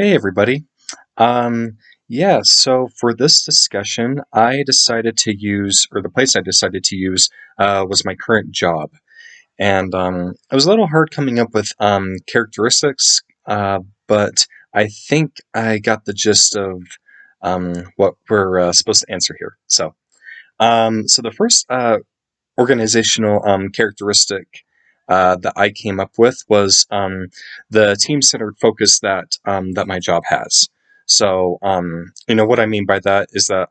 Hey everybody. Um, so for this discussion, I decided to use, or the place I decided to use, was my current job. And it was a little hard coming up with characteristics, but I think I got the gist of what we're supposed to answer here. So the first organizational characteristic that I came up with was the team-centered focus that my job has. So, what I mean by that is that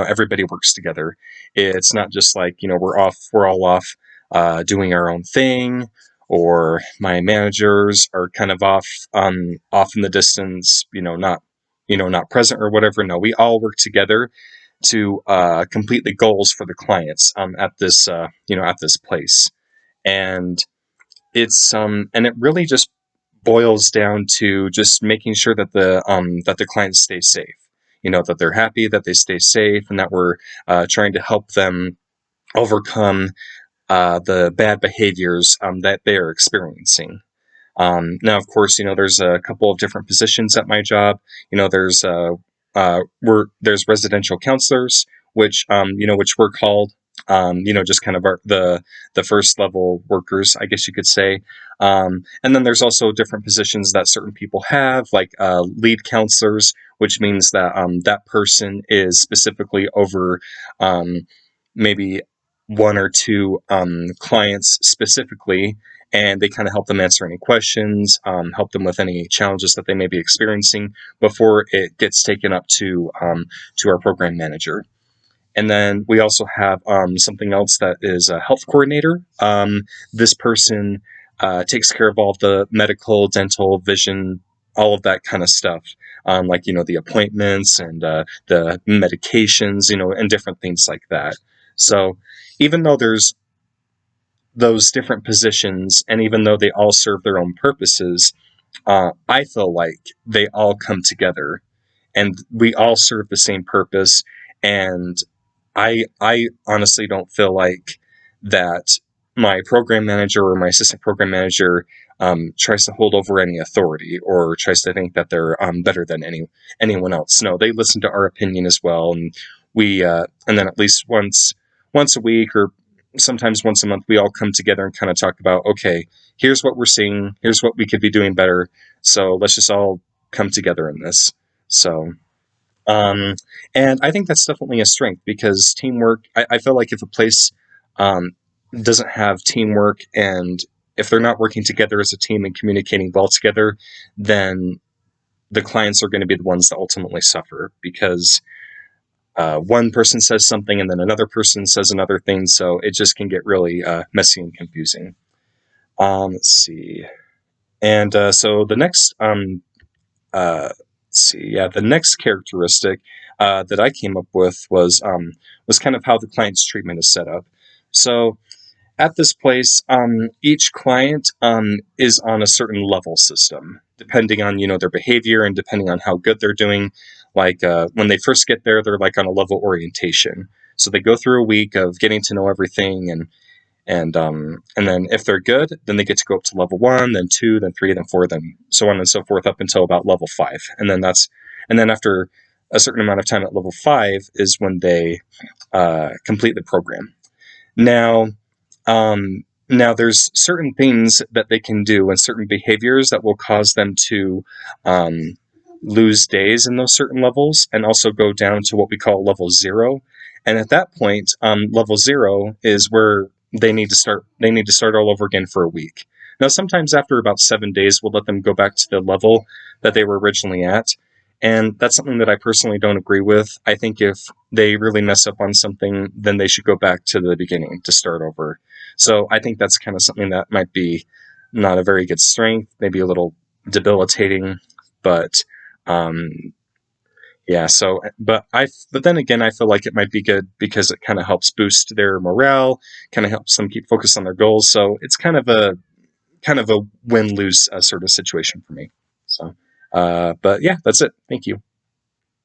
everybody works together. It's not just like we're all off doing our own thing, or my managers are kind of off in the distance, not present or whatever. No, we all work together to complete the goals for the clients at this place, and it really just boils down to just making sure that the clients stay safe. That they're happy, that they stay safe, and that we're trying to help them overcome the bad behaviors that they are experiencing. Now, of course, there's a couple of different positions at my job. There's residential counselors, which we're called, just kind of the first level workers, I guess you could say. And then there's also different positions that certain people have, like lead counselors, which means that that person is specifically over maybe one or two clients specifically, and they kind of help them answer any questions, help them with any challenges that they may be experiencing before it gets taken up to our program manager. And then we also have something else that is a health coordinator. This person takes care of all the medical, dental, vision, all of that kind of stuff, like the appointments and the medications, and different things like that. So even though there's those different positions, and even though they all serve their own purposes, I feel like they all come together, and we all serve the same purpose. And I honestly don't feel like that my program manager or my assistant program manager tries to hold over any authority or tries to think that they're better than anyone else. No, they listen to our opinion as well, and and then at least once a week or sometimes once a month, we all come together and kind of talk about, okay, here's what we're seeing, here's what we could be doing better. So let's just all come together in this. So, um, and I think that's definitely a strength because teamwork, I feel like if a place um, doesn't have teamwork, and if they're not working together as a team and communicating well together, then the clients are going to be the ones that ultimately suffer because one person says something and then another person says another thing, so it just can get really messy and confusing. Let's see. And so the next, the next characteristic that I came up with was kind of how the client's treatment is set up. So at this place, each client is on a certain level system, depending on their behavior and depending on how good they're doing. Like when they first get there, they're like on a level orientation, so they go through a week of getting to know everything, and then if they're good, then they get to go up to level 1, then 2, then 3, then 4, then so on and so forth up until about level 5, and then after a certain amount of time at level 5 is when they complete the program. Now, there's certain things that they can do and certain behaviors that will cause them to um, lose days in those certain levels and also go down to what we call level 0. And at that point, level 0 is where they need to start. They need to start all over again for a week. Now, sometimes after about 7 days, we'll let them go back to the level that they were originally at. And that's something that I personally don't agree with. I think if they really mess up on something, then they should go back to the beginning to start over. So I think that's kind of something that might be not a very good strength, maybe a little debilitating, but um, yeah. But then again, I feel like it might be good because it kind of helps boost their morale, kind of helps them keep focused on their goals. So it's kind of a win lose sort of situation for me. So, but yeah, that's it. Thank you.